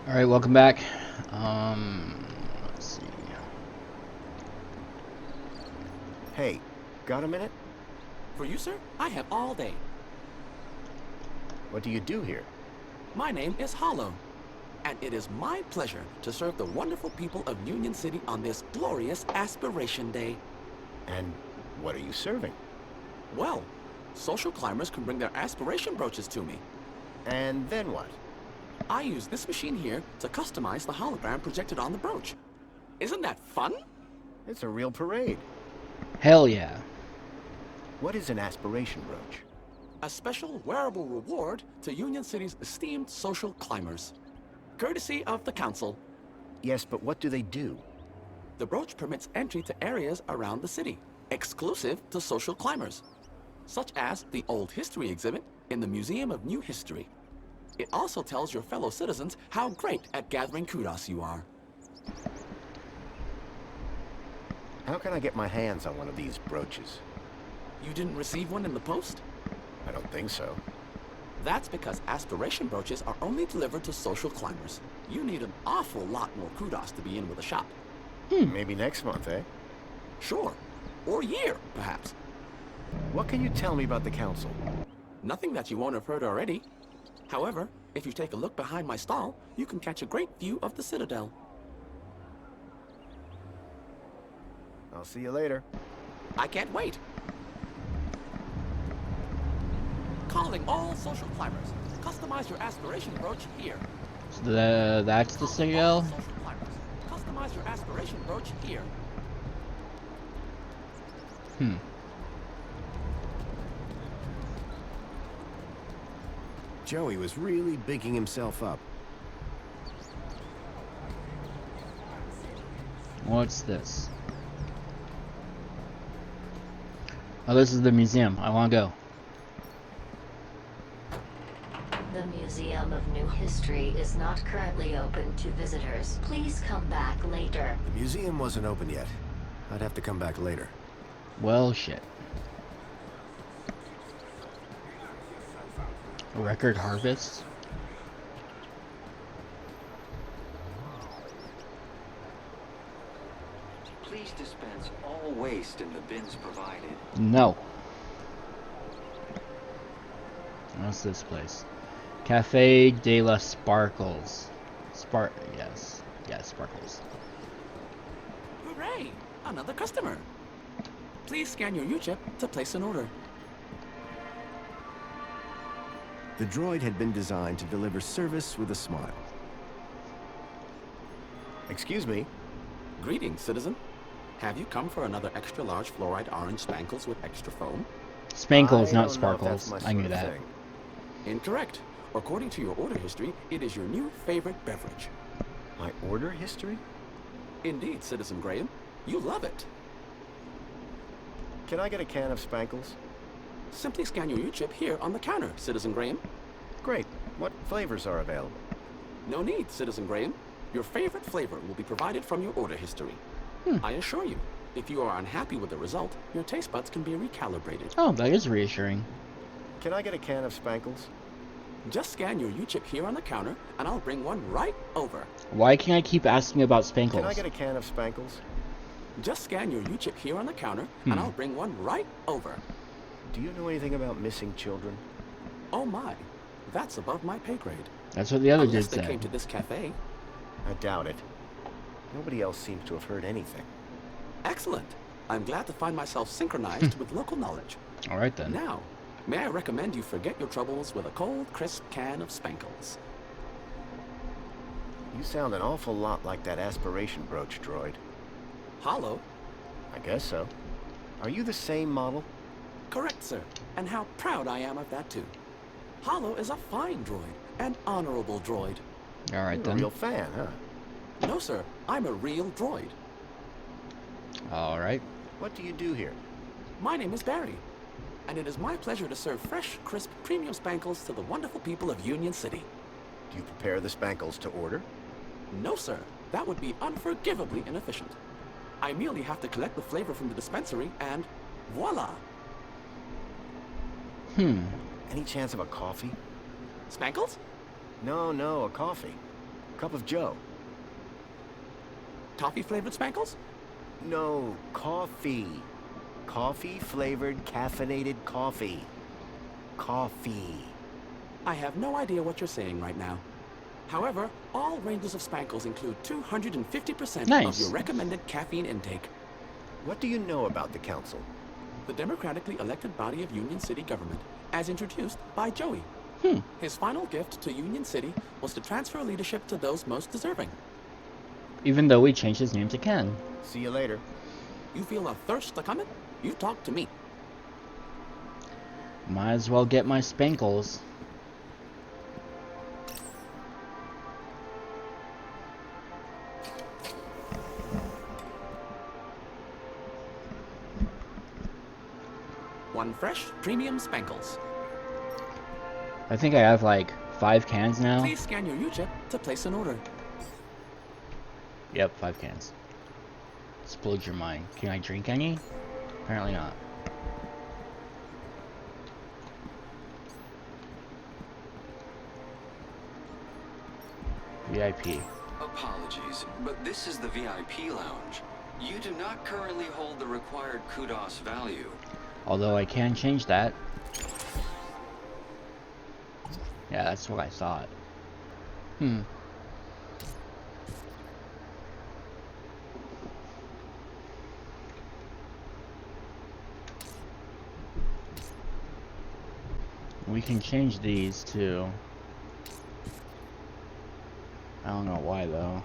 Alright, welcome back. Let's see. Hey, got a minute? For you, sir, I have all day. What do you do here? My name is Hollow, and it is my pleasure to serve the wonderful people of Union City on this glorious Aspiration Day. And what are you serving? Well, social climbers can bring their aspiration brooches to me. And then what? I use this machine here to customize the hologram projected on the brooch. Isn't that fun? It's a real parade. Hell yeah. What is an aspiration brooch? A special wearable reward to Union City's esteemed social climbers. Courtesy of the council. Yes, but what do they do? The brooch permits entry to areas around the city, exclusive to social climbers, such as the Old History exhibit in the Museum of New History. It also tells your fellow citizens how great at gathering kudos you are. How can I get my hands on one of these brooches? You didn't receive one in the post? I don't think so. That's because aspiration brooches are only delivered to social climbers. You need an awful lot more kudos to be in with a shop. Maybe next month, eh? Sure. Or year, perhaps. What can you tell me about the council? Nothing that you won't have heard already. However, if you take a look behind my stall, you can catch a great view of the Citadel. I'll see you later. I can't wait. Calling all social climbers. Customize your aspiration brooch here. So that's the Calling all Citadel? social climbers. Customize your aspiration brooch here. Joey was really bigging himself up. What's this? Oh, this is the museum. I want to go. The Museum of New History is not currently open to visitors. Please come back later. The museum wasn't open yet. I'd have to come back later. Well, shit. Record harvest? Please dispense all waste in the bins provided. No. What's this place? Cafe de la Sparkles. Yes. Yeah, Sparkles. Hooray! Another customer. Please scan your U-chip to place an order. The droid had been designed to deliver service with a smile. Excuse me. Greetings, citizen. Have you come for another extra large fluoride orange spankles with extra foam? Spankles, I not don't know if that's Sparkles. my I sort knew of that. thing. Incorrect. According to your order history, it is your new favorite beverage. My order history? Indeed, Citizen Graham. You love it. Can I get a can of Spankles? Simply scan your U-chip here on the counter, Citizen Graham. Great. What flavors are available? No need, Citizen Graham. Your favorite flavor will be provided from your order history. I assure you, if you are unhappy with the result, your taste buds can be recalibrated. Oh, that is reassuring. Can I get a can of Spankles? Just scan your U-chip here on the counter, and I'll bring one right over. Why can I keep asking about Spankles? Can I get a can of Spankles? Just scan your U-chip here on the counter, and I'll bring one right over. Do you know anything about missing children? Oh my, that's above my pay grade. That's what the other Unless dude they came said. to this cafe. I doubt it. Nobody else seems to have heard anything. Excellent. I'm glad to find myself synchronized with local knowledge. Alright then. Now, may I recommend you forget your troubles with a cold, crisp can of Spankles. You sound an awful lot like that aspiration brooch droid. Hollow? I guess so. Are you the same model? Correct, sir. And how proud I am of that, too. Hollow is a fine droid, an honorable droid. Alright You're a then. real fan, huh? No, sir. I'm a real droid. Alright. What do you do here? My name is Barry, and it is my pleasure to serve fresh, crisp, premium Spankles to the wonderful people of Union City. Do you prepare the Spankles to order? No, sir. That would be unforgivably inefficient. I merely have to collect the flavor from the dispensary and voila! Any chance of a coffee? Spankles? No, a coffee. Cup of joe. Toffee-flavored spankles? No, coffee. Coffee-flavored caffeinated coffee. Coffee. I have no idea what you're saying right now. However, all ranges of spankles include 250% Nice. of your recommended caffeine intake. What do you know about the council? The democratically elected body of Union City government, as introduced by Joey. His final gift to Union City was to transfer leadership to those most deserving. Even though we changed his name to Ken. See you later. You feel a thirst a-comin'? You talk to me. Might as well get my spankles. One fresh premium spankles. I think I have like 5 cans now. Please scan your U-chip to place an order. Yep, 5 cans. Explode your mind. Can I drink any? Apparently not. VIP. Apologies, but this is the VIP lounge. You do not currently hold the required kudos value. Although I can change that. Yeah, that's what I thought. We can change these too. I don't know why though.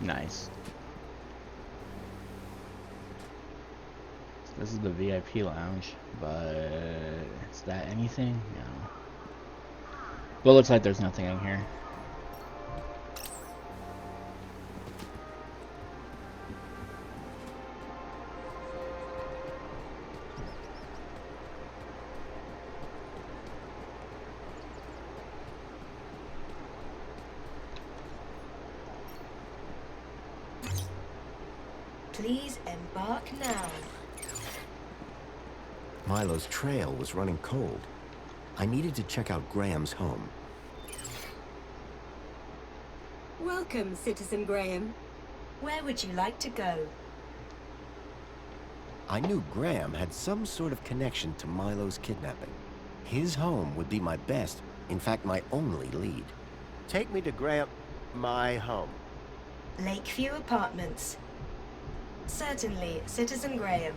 Nice. This is the VIP lounge, but is that anything? No. Well, it looks like there's nothing in here. Please embark now. Milo's trail was running cold. I needed to check out Graham's home. Welcome, Citizen Graham. Where would you like to go? I knew Graham had some sort of connection to Milo's kidnapping. His home would be my best, in fact, my only lead. Take me to Graham... my home. Lakeview Apartments. Certainly, Citizen Graham.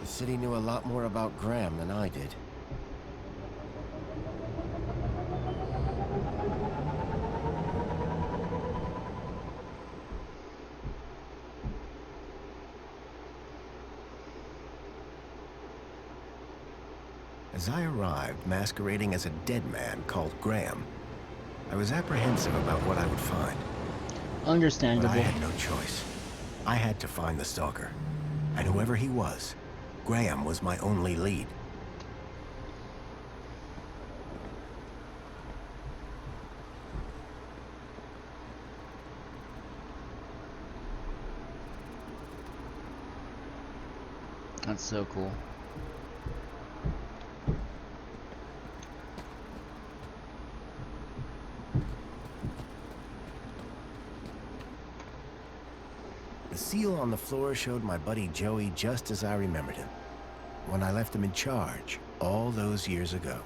The city knew a lot more about Graham than I did. As I arrived, masquerading as a dead man called Graham, I was apprehensive about what I would find. But Understandable. I had no choice. I had to find the stalker. And whoever he was, Graham was my only lead. That's so cool. The seal on the floor showed my buddy Joey just as I remembered him, when I left him in charge all those years ago.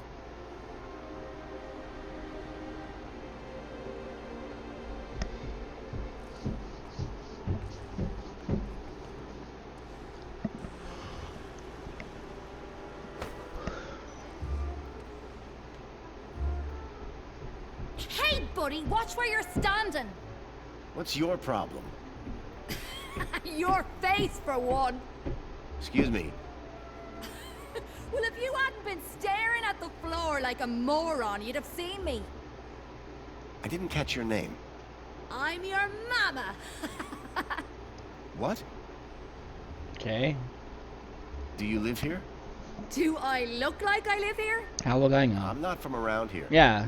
Hey, buddy, watch where you're standing. What's your problem? Your face, for one. Excuse me. Well, if you hadn't been staring at the floor like a moron, you'd have seen me. I didn't catch your name. I'm your mama. What? Okay. Do you live here? Do I look like I live here? How would I know? I'm not from around here. Yeah,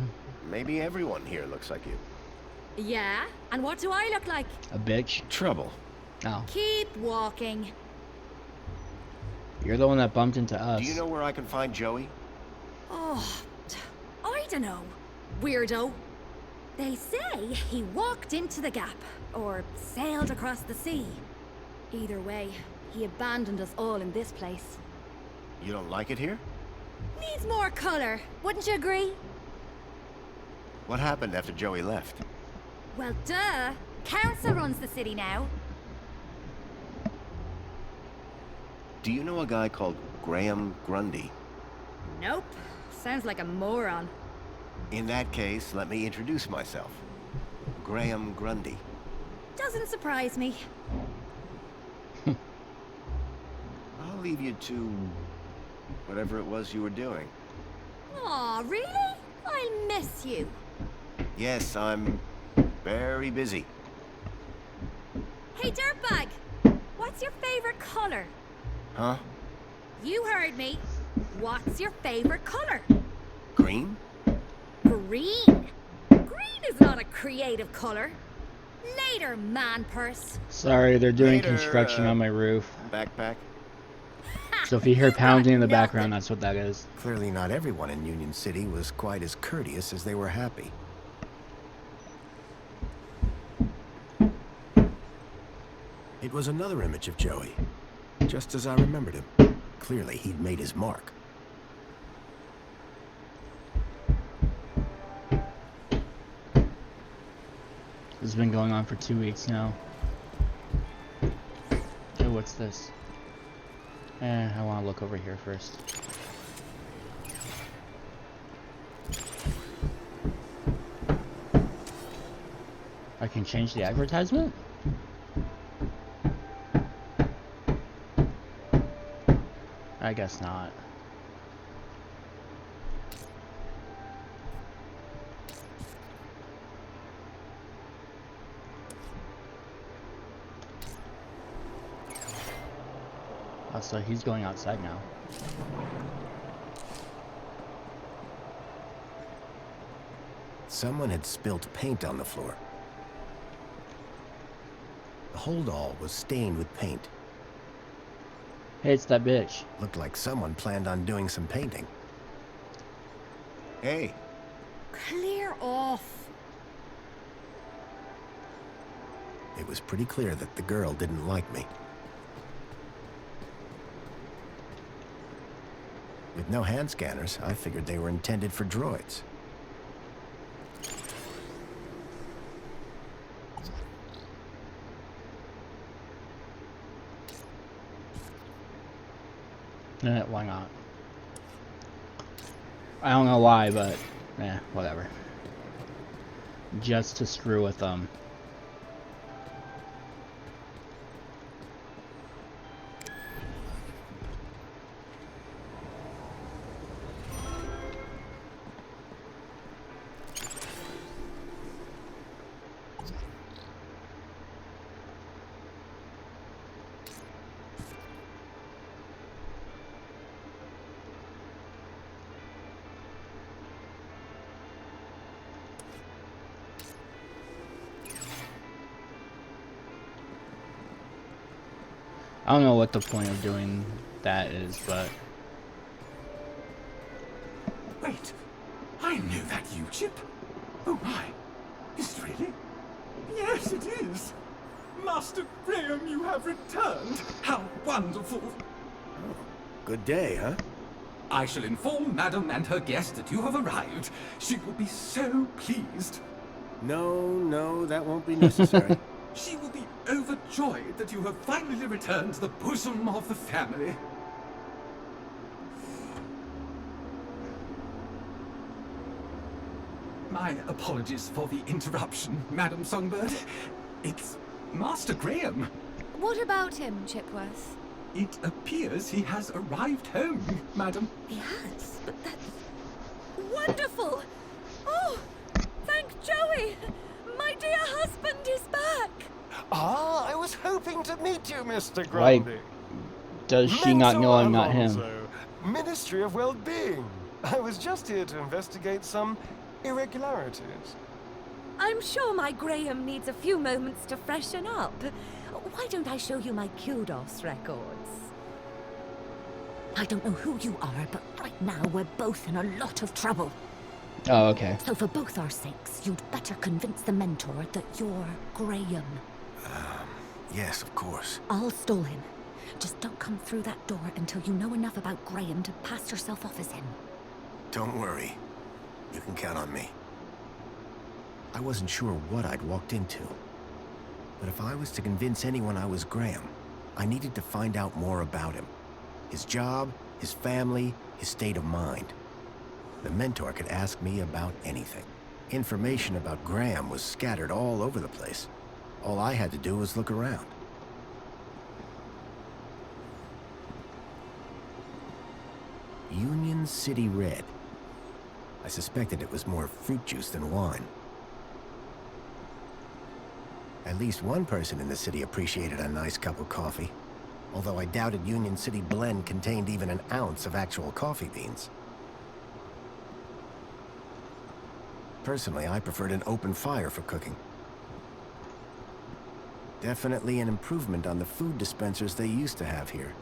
Maybe everyone here looks like you. Yeah? And what do I look like? a bitch. Trouble. Oh. Keep walking. You're the one that bumped into us. Do you know where I can find Joey? Oh, I don't know. Weirdo. They say he walked into the gap, or sailed across the sea. Either way, he abandoned us all in this place. You don't like it here? Needs more color, wouldn't you agree? What happened after Joey left? Well, duh. Council runs the city now. Do you know a guy called Graham Grundy? Nope. Sounds like a moron. In that case, let me introduce myself. Graham Grundy. Doesn't surprise me. I'll leave you to whatever it was you were doing. Aw, really? I'll miss you. Yes, I'm very busy. Hey, dirtbag! What's your favorite color? Huh? You heard me. What's your favorite color? Green? Green. Green is not a creative color. Later, man purse. Sorry, they're doing Later, construction on my roof. Backpack? So if you hear You got pounding in the nothing. background, that's what that is. Clearly not everyone in Union City was quite as courteous as they were happy. It was another image of Joey, just as I remembered him. Clearly he'd made his mark. This has been going on for 2 weeks now. Oh, what's this? I want to look over here first. I can change the advertisement? I guess not. Oh, so he's going outside now. Someone had spilt paint on the floor. The holdall was stained with paint. Hey, it's that bitch. Looked like someone planned on doing some painting. Hey, Clear off. it was pretty clear that the girl didn't like me. With no hand scanners, I figured they were intended for droids. Why not? I don't know why, but whatever. Just to screw with them. I don't know what the point of doing that is, but... Wait, I know that you, Chip. Oh my, is it really? Yes, it is. Master Graham, you have returned. How wonderful. Oh, good day, huh? I shall inform Madam and her guest that you have arrived. She will be so pleased. No, that won't be necessary. She will be overjoyed that you have finally returned to the bosom of the family. My apologies for the interruption, Madam Songbird. It's Master Graham. What about him, Chipworth? It appears he has arrived home, Madam. He has, but that's wonderful! Oh, thank Joey! My dear husband is back! Ah, I was hoping to meet you, Mr. Why Grundy. does she not know I'm not him? Alonso, Ministry of Well-Being. I was just here to investigate some irregularities. I'm sure my Graham needs a few moments to freshen up. Why don't I show you my kudos records? I don't know who you are, but right now we're both in a lot of trouble. Oh, okay. So for both our sakes, you'd better convince the mentor that you're Graham. Yes, of course. I'll stall him. Just don't come through that door until you know enough about Graham to pass yourself off as him. Don't worry. You can count on me. I wasn't sure what I'd walked into. But if I was to convince anyone I was Graham, I needed to find out more about him. His job, his family, his state of mind. The mentor could ask me about anything. Information about Graham was scattered all over the place. All I had to do was look around. Union City Red. I suspected it was more fruit juice than wine. At least one person in the city appreciated a nice cup of coffee. Although I doubted Union City Blend contained even an ounce of actual coffee beans. Personally, I preferred an open fire for cooking. Definitely an improvement on the food dispensers they used to have here.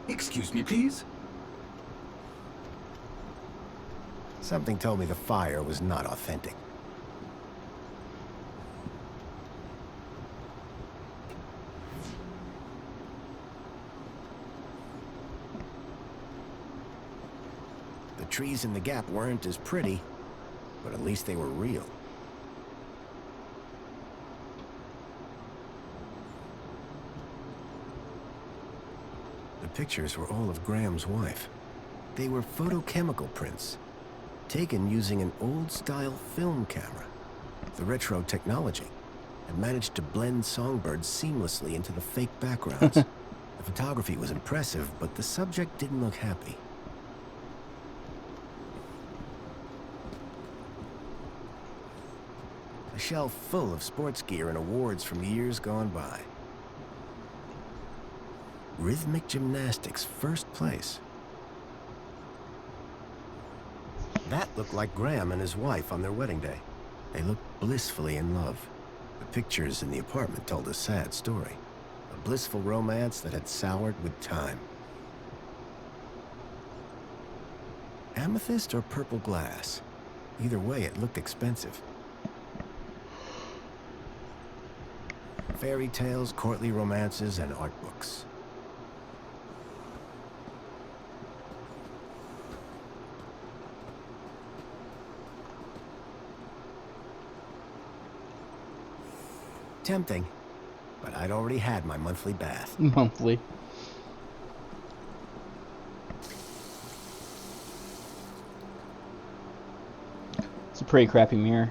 Excuse me, please? Something told me the fire was not authentic. The trees in the gap weren't as pretty, but at least they were real. The pictures were all of Graham's wife. They were photochemical prints, taken using an old-style film camera. The retro technology had managed to blend songbirds seamlessly into the fake backgrounds. The photography was impressive, but the subject didn't look happy. A shelf full of sports gear and awards from years gone by. Rhythmic gymnastics, first place. That looked like Graham and his wife on their wedding day. They looked blissfully in love. The pictures in the apartment told a sad story. A blissful romance that had soured with time. Amethyst or purple glass? Either way, it looked expensive. Fairy tales, courtly romances, and art books. Tempting, but I'd already had my monthly bath. Monthly. It's a pretty crappy mirror.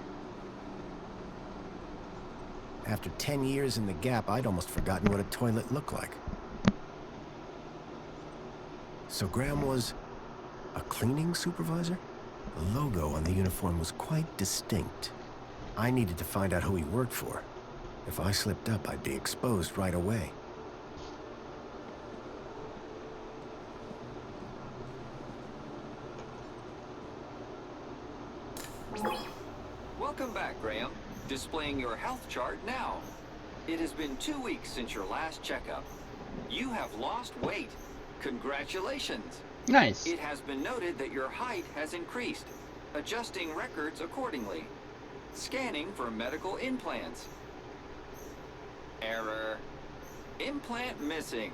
After 10 years in the Gap, I'd almost forgotten what a toilet looked like. So Graham was a cleaning supervisor? The logo on the uniform was quite distinct. I needed to find out who he worked for. If I slipped up, I'd be exposed right away. Welcome back, Graham. Displaying your health chart now. It has been 2 weeks since your last checkup. You have lost weight. Congratulations. Nice. It has been noted that your height has increased. Adjusting records accordingly. Scanning for medical implants. Error. Implant missing.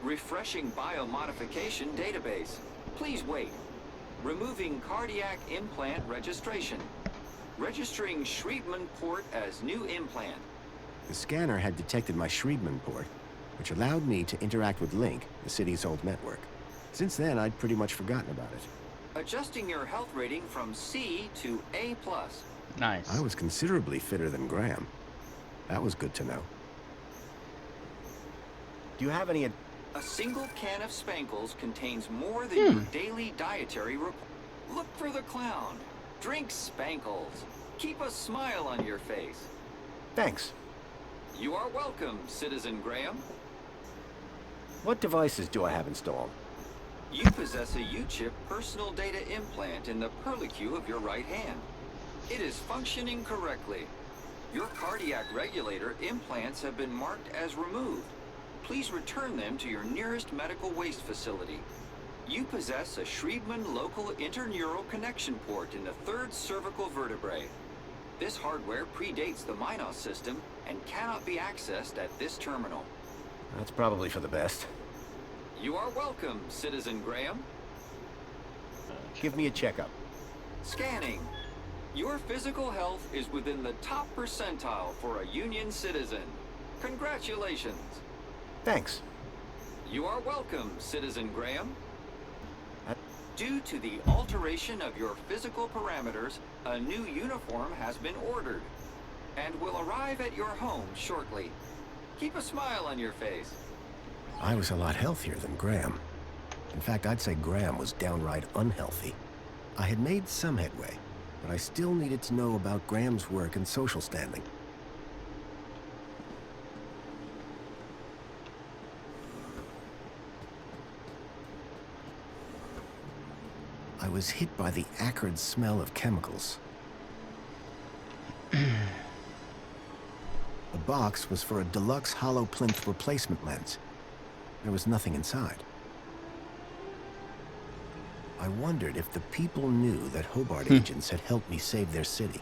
Refreshing biomodification database. Please wait. Removing cardiac implant registration. Registering Schriebman port as new implant. The scanner had detected my Schriebman port, which allowed me to interact with Link, the city's old network. Since then, I'd pretty much forgotten about it. Adjusting your health rating from C to A+. Nice. I was considerably fitter than Graham. That was good to know. Do you have any... A single can of Spankles contains more than your daily dietary Look for the clown. Drink Spankles. Keep a smile on your face. Thanks. You are welcome, Citizen Graham. What devices do I have installed? You possess a U-chip personal data implant in the perlicue of your right hand. It is functioning correctly. Your cardiac regulator implants have been marked as removed. Please return them to your nearest medical waste facility. You possess a Schriebman local interneural connection port in the third cervical vertebrae. This hardware predates the Minos system and cannot be accessed at this terminal. That's probably for the best. You are welcome, Citizen Graham. Give me a checkup. Scanning. Your physical health is within the top percentile for a Union citizen. Congratulations. Thanks. You are welcome, Citizen Graham. Due to the alteration of your physical parameters, a new uniform has been ordered and will arrive at your home shortly. Keep a smile on your face. I was a lot healthier than Graham. In fact, I'd say Graham was downright unhealthy. I had made some headway, but I still needed to know about Graham's work and social standing. I was hit by the acrid smell of chemicals. The box was for a deluxe hollow plinth replacement lens. There was nothing inside. I wondered if the people knew that Hobart agents had helped me save their city.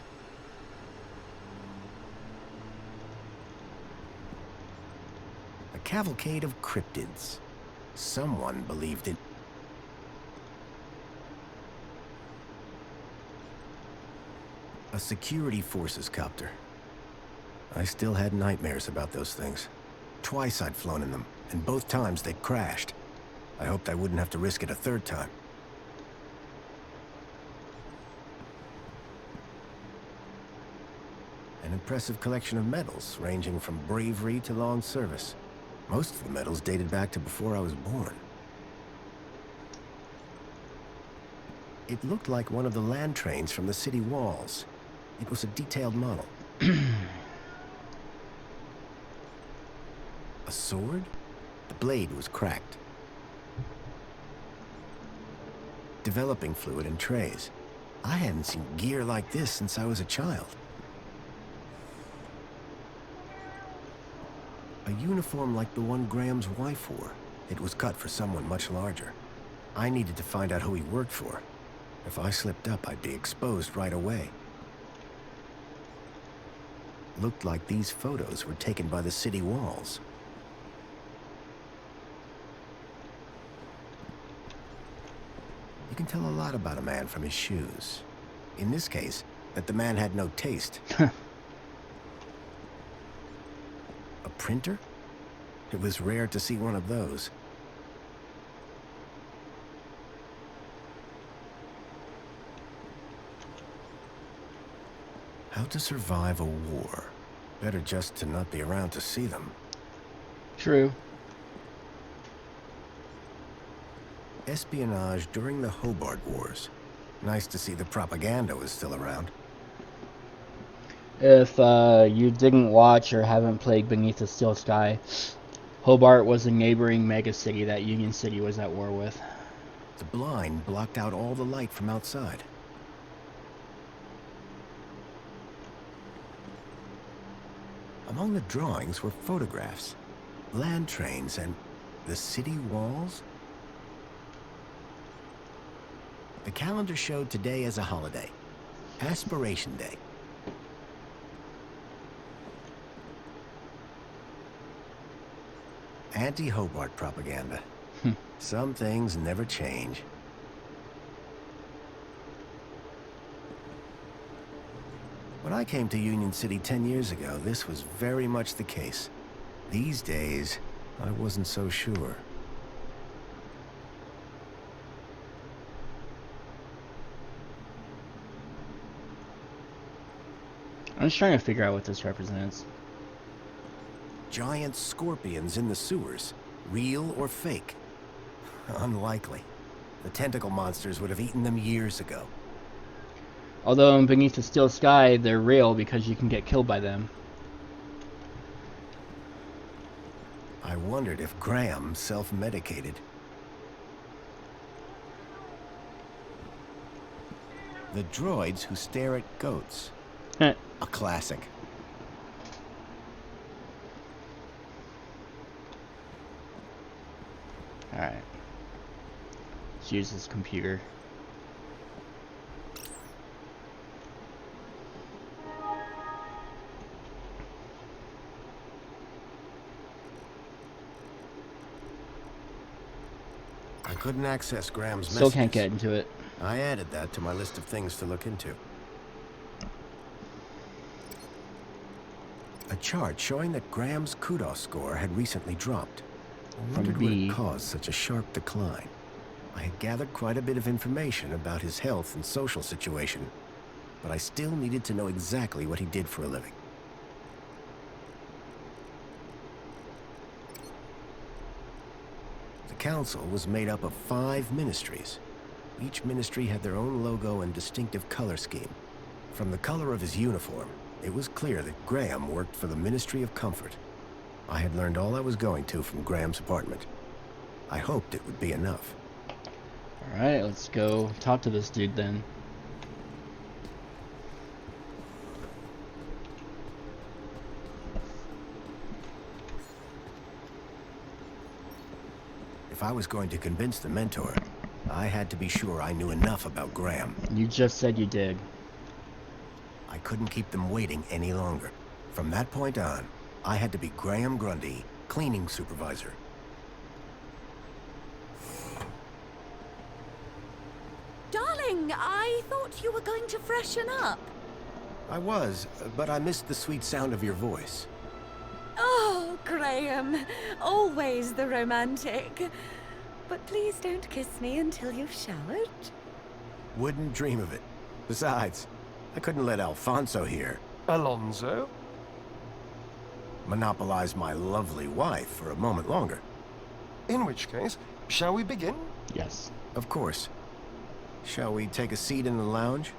A cavalcade of cryptids. Someone believed it. A security forces copter. I still had nightmares about those things. Twice I'd flown in them, and both times they'd crashed. I hoped I wouldn't have to risk it a third time. An impressive collection of medals, ranging from bravery to long service. Most of the medals dated back to before I was born. It looked like one of the land trains from the city walls. It was a detailed model. A sword? The blade was cracked. Developing fluid in trays. I hadn't seen gear like this since I was a child. A uniform like the one Graham's wife wore. It was cut for someone much larger. I needed to find out who he worked for. If I slipped up, I'd be exposed right away. Looked like these photos were taken by the city walls. You can tell a lot about a man from his shoes. In this case, that the man had no taste. A printer? It was rare to see one of those. How to survive a war. Better just to not be around to see them. True. Espionage during the Hobart Wars. Nice to see the propaganda was still around. If you didn't watch or haven't played Beneath the Steel Sky, Hobart was a neighboring megacity that Union City was at war with. The blind blocked out all the light from outside. Among the drawings were photographs, land trains, and the city walls. The calendar showed today as a holiday, Aspiration Day. Anti-Hobart propaganda. Some things never change. When I came to Union City 10 years ago, this was very much the case. These days, I wasn't so sure. I'm just trying to figure out what this represents. Giant scorpions in the sewers. Real or fake? Unlikely. The tentacle monsters would have eaten them years ago. Although in Beneath the Steel Sky, they're real because you can get killed by them. I wondered if Graham self-medicated. The droids who stare at goats. A classic. Alright. Let's use this computer. I couldn't access Graham's Still messages. can't get into it. I added that to my list of things to look into. A chart showing that Graham's kudos score had recently dropped. I wondered what had caused such a sharp decline. I had gathered quite a bit of information about his health and social situation, but I still needed to know exactly what he did for a living. The council was made up of 5 ministries. Each ministry had their own logo and distinctive color scheme. From the color of his uniform, it was clear that Graham worked for the Ministry of Comfort. I had learned all I was going to from Graham's apartment. I hoped it would be enough. Alright, let's go talk to this dude then. If I was going to convince the mentor, I had to be sure I knew enough about Graham. You just said you did. I couldn't keep them waiting any longer. From that point on, I had to be Graham Grundy, cleaning supervisor. Darling, I thought you were going to freshen up. I was, but I missed the sweet sound of your voice. Oh, Graham, always the romantic. But please don't kiss me until you've showered. Wouldn't dream of it. Besides, I couldn't let Alfonso here. Alonso? Monopolize my lovely wife for a moment longer. In which case, shall we begin? Yes. Of course. Shall we take a seat in the lounge?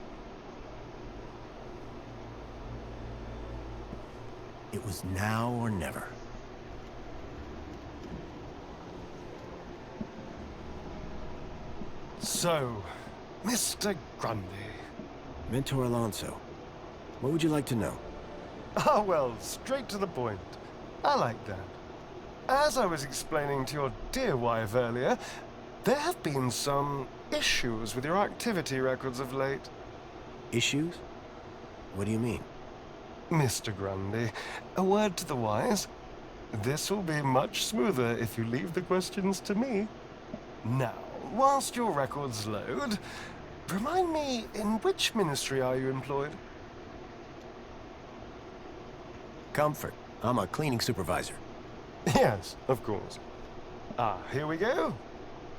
It was now or never. So, Mr. Grundy. Mentor Alonso, what would you like to know? Ah, well, straight to the point. I like that. As I was explaining to your dear wife earlier, there have been some issues with your activity records of late. Issues? What do you mean? Mr. Grundy, a word to the wise. This will be much smoother if you leave the questions to me. Now, whilst your records load, remind me, in which ministry are you employed? Comfort. I'm a cleaning supervisor. Yes, of course. Ah, here we go.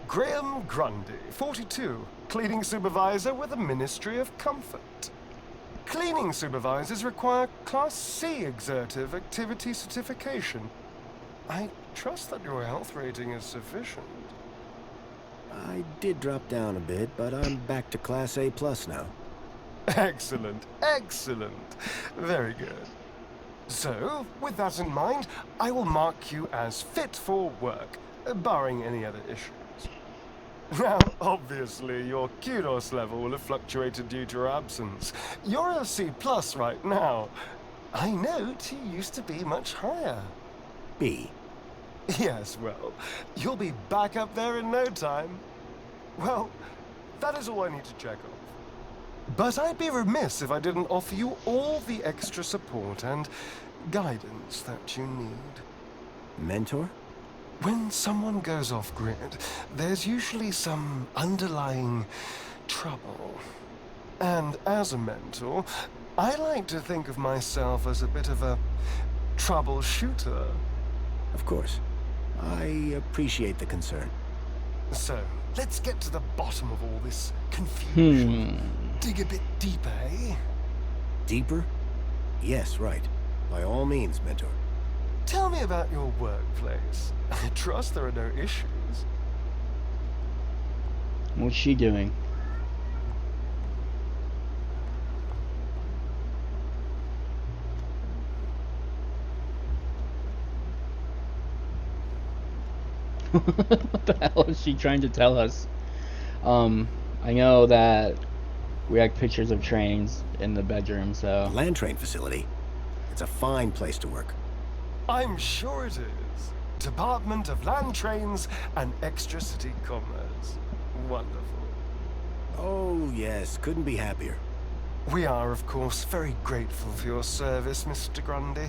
Graham Grundy, 42, cleaning supervisor with the Ministry of Comfort. Cleaning supervisors require Class C exertive activity certification. I trust that your health rating is sufficient. I did drop down a bit, but I'm back to Class A+ now. Excellent, excellent. Very good. So, with that in mind, I will mark you as fit for work, barring any other issues. Now, obviously, your kudos level will have fluctuated due to your absence. You're a C+ right now. I note you used to be much higher. B. Yes, well, you'll be back up there in no time. Well, that is all I need to check off. But I'd be remiss if I didn't offer you all the extra support and guidance that you need. Mentor? When someone goes off-grid, there's usually some underlying trouble. And as a mentor, I like to think of myself as a bit of a troubleshooter. Of course. I appreciate the concern. So, let's get to the bottom of all this confusion. Dig a bit deeper, eh? Deeper? Yes, right. By all means, Mentor. Tell me about your workplace. I trust there are no issues. What's she doing? What the hell is she trying to tell us? I know that we have pictures of trains in the bedroom, so... Land train facility. It's a fine place to work. I'm sure it is. Department of Land Trains and Extra-City Commerce. Wonderful. Oh, yes, couldn't be happier. We are, of course, very grateful for your service, Mr. Grundy.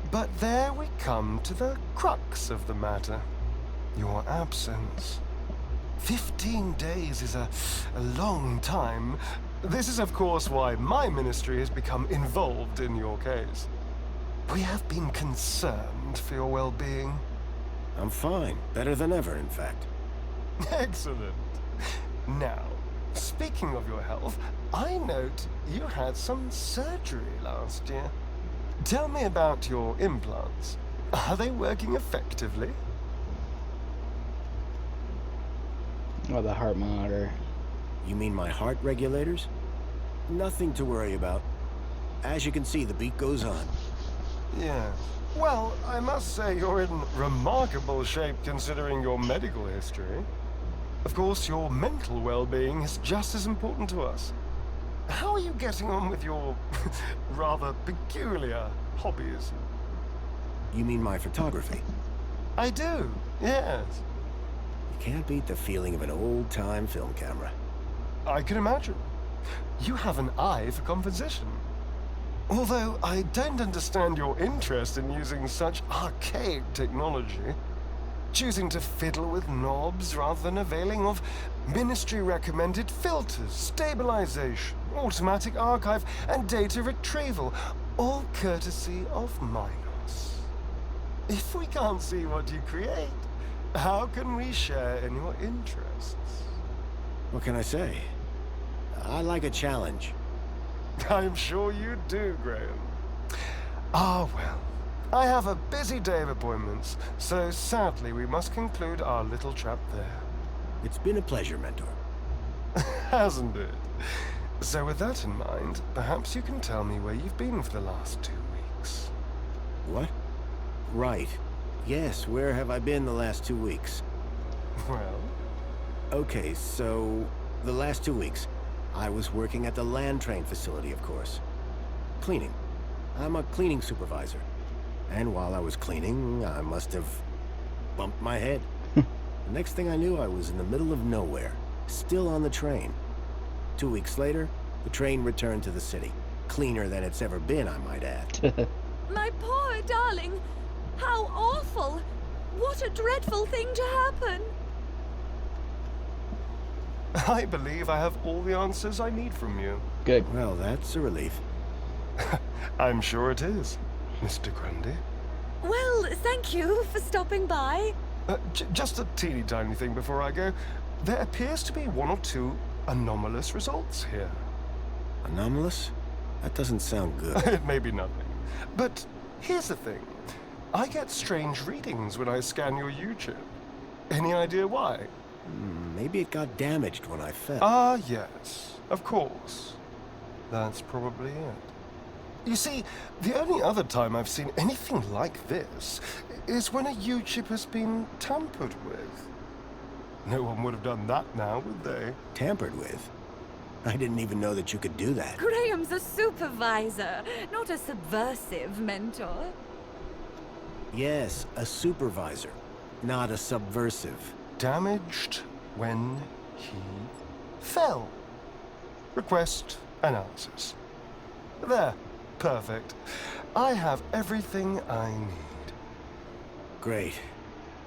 But there we come to the crux of the matter. Your absence. 15 days is a long time. This is, of course, why my ministry has become involved in your case. We have been concerned for your well-being. I'm fine. Better than ever, in fact. Excellent. Now, speaking of your health, I note you had some surgery last year. Tell me about your implants. Are they working effectively? Oh, the heart monitor. You mean my heart regulators? Nothing to worry about. As you can see, the beat goes on. Yeah. Well, I must say you're in remarkable shape considering your medical history. Of course, your mental well-being is just as important to us. How are you getting on with your rather peculiar hobbies? You mean my photography? I do, yes. You can't beat the feeling of an old-time film camera. I can imagine. You have an eye for composition. Although I don't understand your interest in using such archaic technology. Choosing to fiddle with knobs rather than availing of ministry-recommended filters, stabilization, automatic archive, and data retrieval, all courtesy of Minos. If we can't see what you create, how can we share in your interests? What can I say? I like a challenge. I'm sure you do, Graham. Ah, well. I have a busy day of appointments, so sadly we must conclude our little chat there. It's been a pleasure, Mentor. Hasn't it? So with that in mind, perhaps you can tell me where you've been for the last 2 weeks. What? Right. Yes, where have I been the last 2 weeks? Well? Okay, so the last 2 weeks, I was working at the land train facility, of course. Cleaning. I'm a cleaning supervisor. And while I was cleaning, I must have bumped my head. The next thing I knew, I was in the middle of nowhere, still on the train. 2 weeks later, the train returned to the city. Cleaner than it's ever been, I might add. My poor darling! How awful! What a dreadful thing to happen! I believe I have all the answers I need from you. Good. Well, that's a relief. I'm sure it is, Mr. Grundy. Well, thank you for stopping by. Just a teeny tiny thing before I go. There appears to be 1 or 2 anomalous results here. Anomalous? That doesn't sound good. It may be nothing. But here's the thing. I get strange readings when I scan your U-chip. Any idea why? Maybe it got damaged when I fell. Ah, yes. Of course. That's probably it. You see, the only other time I've seen anything like this is when a U-chip has been tampered with. No one would have done that now, would they? Tampered with? I didn't even know that you could do that. Graham's a supervisor, not a subversive mentor. Yes, a supervisor, not a subversive. Damaged when he fell. Request analysis. There. Perfect. I have everything I need. Great.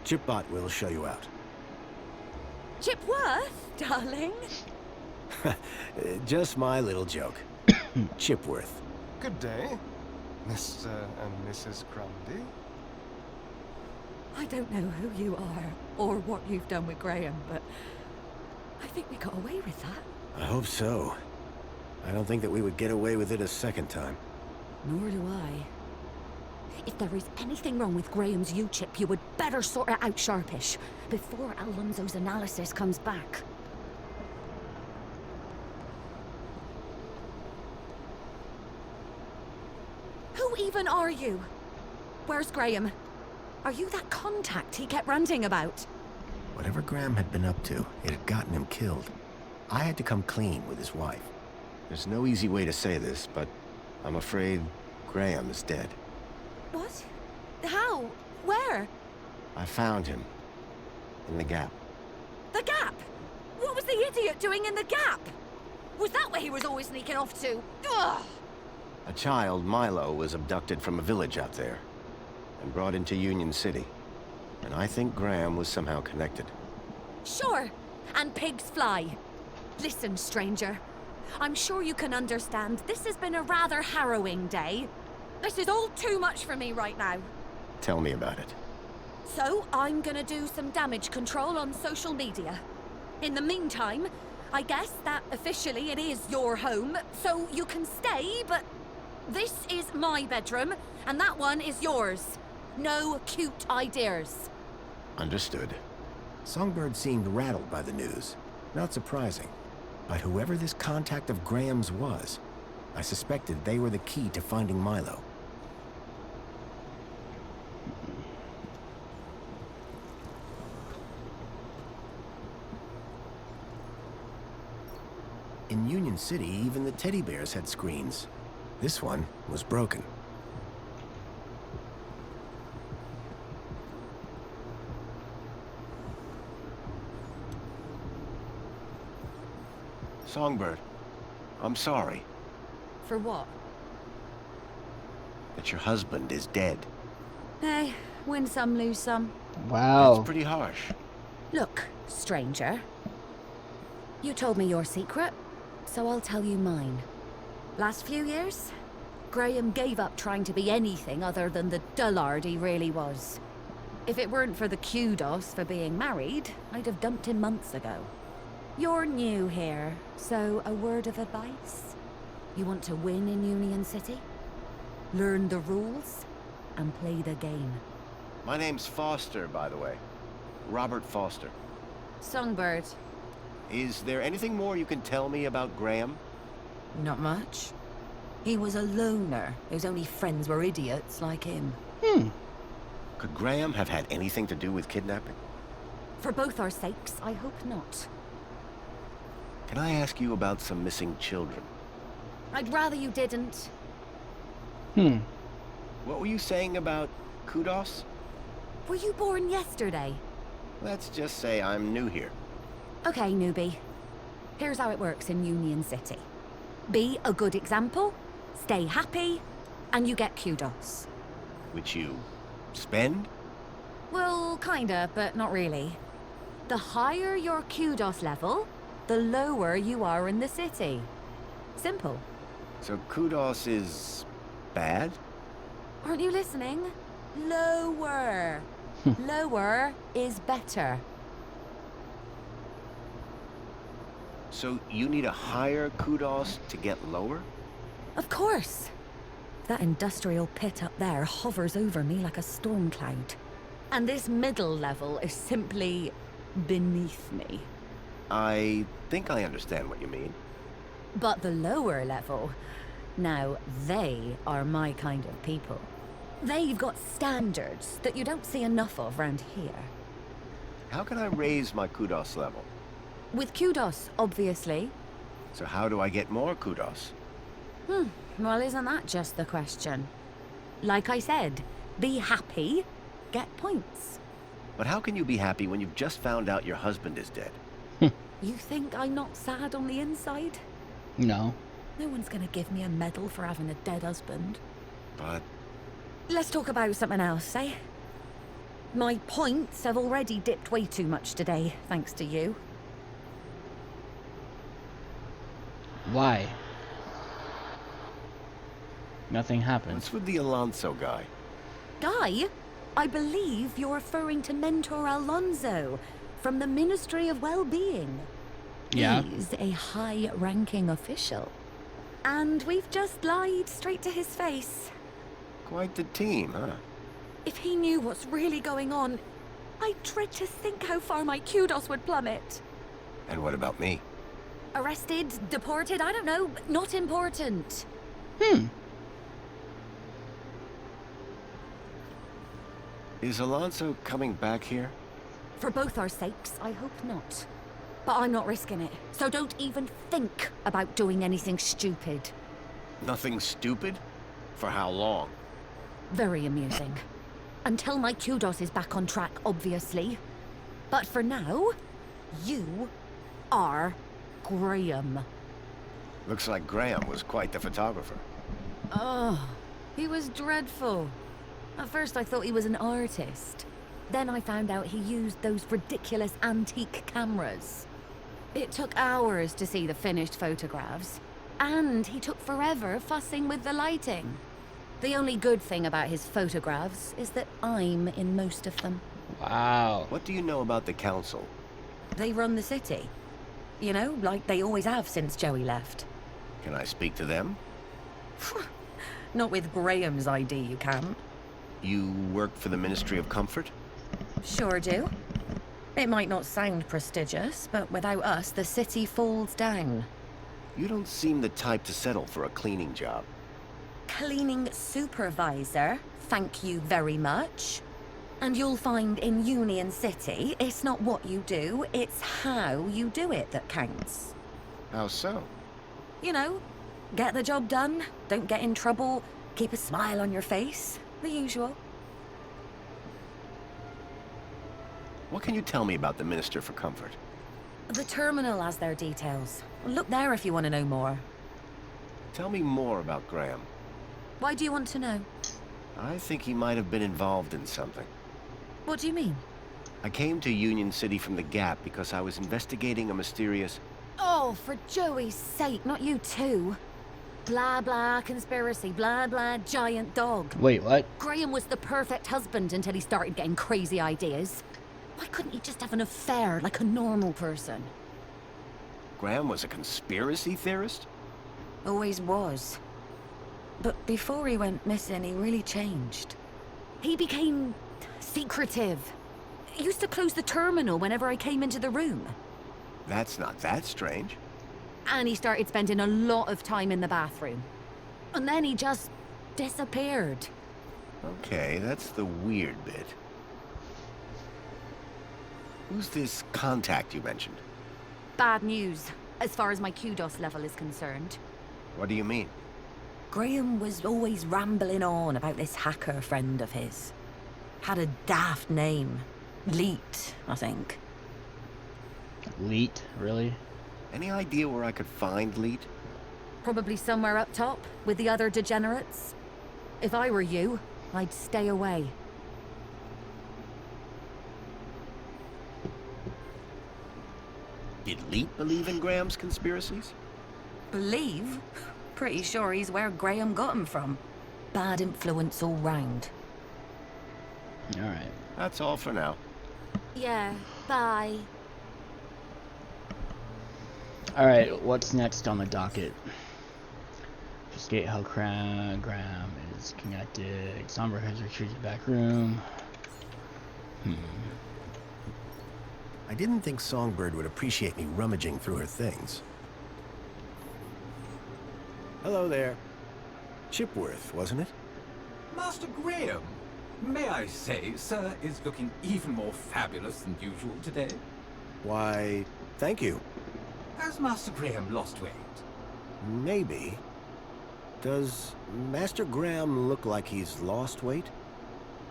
Chipbot will show you out. Chipworth, darling? Just my little joke. Chipworth. Good day, Mr. and Mrs. Grundy. I don't know who you are, or what you've done with Graham, but I think we got away with that. I hope so. I don't think that we would get away with it a second time. Nor do I. If there is anything wrong with Graham's U-chip, you would better sort it out sharpish, before Alonso's analysis comes back. Who even are you? Where's Graham? Are you that contact he kept ranting about? Whatever Graham had been up to, it had gotten him killed. I had to come clean with his wife. There's no easy way to say this, but I'm afraid Graham is dead. What? How? Where? I found him. In the gap. The Gap? What was the idiot doing in the Gap? Was that where he was always sneaking off to? Ugh! A child, Milo, was abducted from a village out there and brought into Union City. And I think Graham was somehow connected. Sure, and pigs fly. Listen, stranger. I'm sure you can understand this has been a rather harrowing day. This is all too much for me right now. Tell me about it. So, I'm gonna do some damage control on social media. In the meantime, I guess that officially it is your home, so you can stay, but this is my bedroom, and that one is yours. No cute ideas. Understood. Songbird seemed rattled by the news. Not surprising. But whoever this contact of Graham's was, I suspected they were the key to finding Milo. In Union City, even the teddy bears had screens. This one was broken. Songbird, I'm sorry For what? that your husband is dead. Hey, win some, lose some. Wow. That's pretty harsh. Look, stranger. You told me your secret, so I'll tell you mine. Last few years, Graham gave up trying to be anything other than the dullard he really was. If it weren't for the kudos for being married, I'd have dumped him months ago. You're new here, so a word of advice? You want to win in Union City? Learn the rules and play the game. My name's Foster, by the way. Robert Foster. Songbird. Is there anything more you can tell me about Graham? Not much. He was a loner whose only friends were idiots like him. Could Graham have had anything to do with kidnapping? For both our sakes, I hope not. Can I ask you about some missing children? I'd rather you didn't. What were you saying about kudos? Were you born yesterday? Let's just say I'm new here. Okay, newbie. Here's how it works in Union City. Be a good example, stay happy, and you get kudos. Which you spend? Well, kinda, but not really. The higher your kudos level, the lower you are in the city. Simple. So kudos is bad? Aren't you listening? Lower. Lower is better. So you need a higher kudos to get lower? Of course. That industrial pit up there hovers over me like a storm cloud. And this middle level is simply beneath me. I think I understand what you mean. But the lower level, now they are my kind of people. They've got standards that you don't see enough of round here. How can I raise my kudos level? With kudos, obviously. So how do I get more kudos? Well, isn't that just the question? Like I said, be happy, get points. But how can you be happy when you've just found out your husband is dead? You think I'm not sad on the inside? No. No one's gonna give me a medal for having a dead husband. But Let's talk about something else, eh? My points have already dipped way too much today, thanks to you. Why? Nothing happened. what's with the Alonso guy? Guy, I believe you're referring to Mentor Alonso from the Ministry of Well-Being. Yeah. He's a high-ranking official. And we've just lied straight to his face. Quite the team, huh? If he knew what's really going on, I dread to think how far my kudos would plummet. And what about me? Arrested, deported, I don't know, not important. Is Alonso coming back here? For both our sakes, I hope not. But I'm not risking it, so don't even think about doing anything stupid. Nothing stupid? For how long? Very amusing. Until my kudos is back on track, obviously. But for now, you are Graham. Looks like Graham was quite the photographer. Oh, he was dreadful. At first I thought he was an artist. Then I found out he used those ridiculous antique cameras. It took hours to see the finished photographs. And he took forever fussing with the lighting. The only good thing about his photographs is that I'm in most of them. Wow. What do you know about the council? They run the city. You know, like they always have since Joey left. Can I speak to them? Not with Graham's ID, you can't. You work for the Ministry of Comfort? Sure do. It might not sound prestigious, but without us, the city falls down. You don't seem the type to settle for a cleaning job. Cleaning supervisor, thank you very much. And you'll find in Union City, it's not what you do, it's how you do it that counts. How so? You know, get the job done, don't get in trouble, keep a smile on your face, the usual. What can you tell me about the Minister for Comfort? The terminal has their details. Look there if you want to know more. Tell me more about Graham. Why do you want to know? I think he might have been involved in something. What do you mean? I came to Union City from the Gap because I was investigating a mysterious... Oh, for Joey's sake, not you too. Blah blah conspiracy, blah blah giant dog. Wait, what? Graham was the perfect husband until he started getting crazy ideas. Why couldn't he just have an affair like a normal person? Graham was a conspiracy theorist? Always was. But before he went missing, he really changed. He became secretive. He used to close the terminal whenever I came into the room. That's not that strange. And he started spending a lot of time in the bathroom. And then he just disappeared. Okay, that's the weird bit. Who's this contact you mentioned? Bad news, as far as my kudos level is concerned. What do you mean? Graham was always rambling on about this hacker friend of his. Had a daft name. Leet, I think. Leet? Really? Any idea where I could find Leet? Probably somewhere up top, with the other degenerates. If I were you, I'd stay away. Did Leet believe in Graham's conspiracies? Believe? Pretty sure he's where Graham got him from. Bad influence all round. Alright. That's all for now. Yeah, bye. Alright, what's next on the docket? Investigate how Graham is connected. Somber has retreated back room. I didn't think Songbird would appreciate me rummaging through her things. Hello there. Chipworth, wasn't it? Master Graham, may I say, sir is looking even more fabulous than usual today. Why, thank you. Has Master Graham lost weight? Maybe. Does Master Graham look like he's lost weight?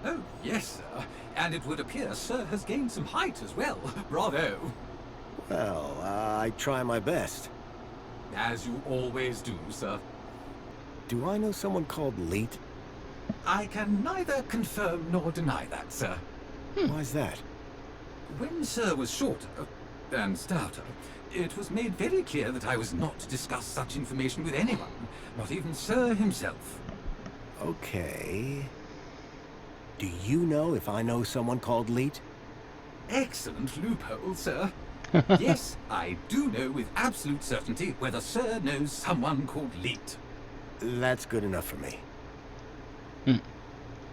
Oh, yes, sir. And it would appear sir has gained some height as well. Bravo. Well, I try my best. As you always do, sir. Do I know someone called Leet? I can neither confirm nor deny that, sir. Why's that? When sir was shorter and stouter, it was made very clear that I was not to discuss such information with anyone, not even sir himself. Okay. Do you know if I know someone called Leet? Excellent loophole, sir. Yes, I do know with absolute certainty whether sir knows someone called Leet. That's good enough for me.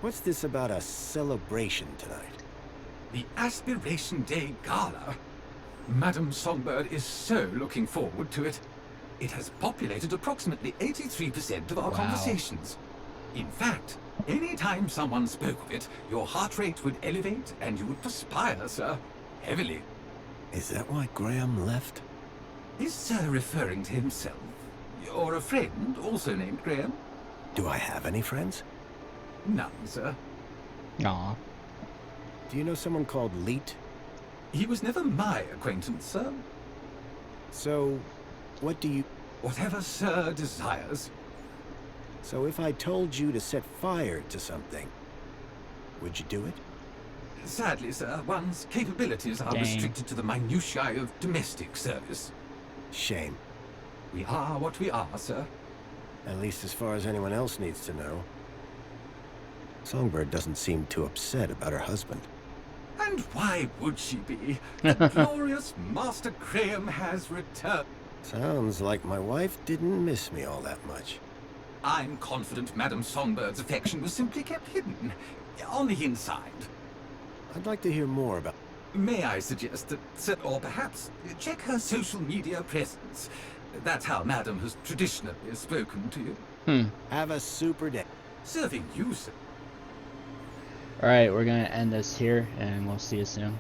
What's this about a celebration tonight? The Aspiration Day Gala. Madam Songbird is so looking forward to it. It has populated approximately 83% of our conversations. In fact, any time someone spoke of it, your heart rate would elevate and you would perspire, sir. Heavily. Is that why Graham left? Is sir referring to himself? Or a friend, also named Graham? Do I have any friends? None, sir. Aw. Do you know someone called Leet? He was never my acquaintance, sir. So, what do you... Whatever Sir desires. So if I told you to set fire to something, would you do it? Sadly, sir, one's capabilities are Dang. restricted to the minutiae of domestic service. Shame. We are what we are, sir. At least as far as anyone else needs to know. Songbird doesn't seem too upset about her husband. And why would she be? The glorious Master Graham has returned. Sounds like my wife didn't miss me all that much. I'm confident Madame Songbird's affection was simply kept hidden. On the inside. I'd like to hear more about... May I suggest that, sir, or perhaps check her social media presence. That's how Madame has traditionally spoken to you. Have a super day. Serving you, sir. Alright, we're gonna end this here, and we'll see you soon.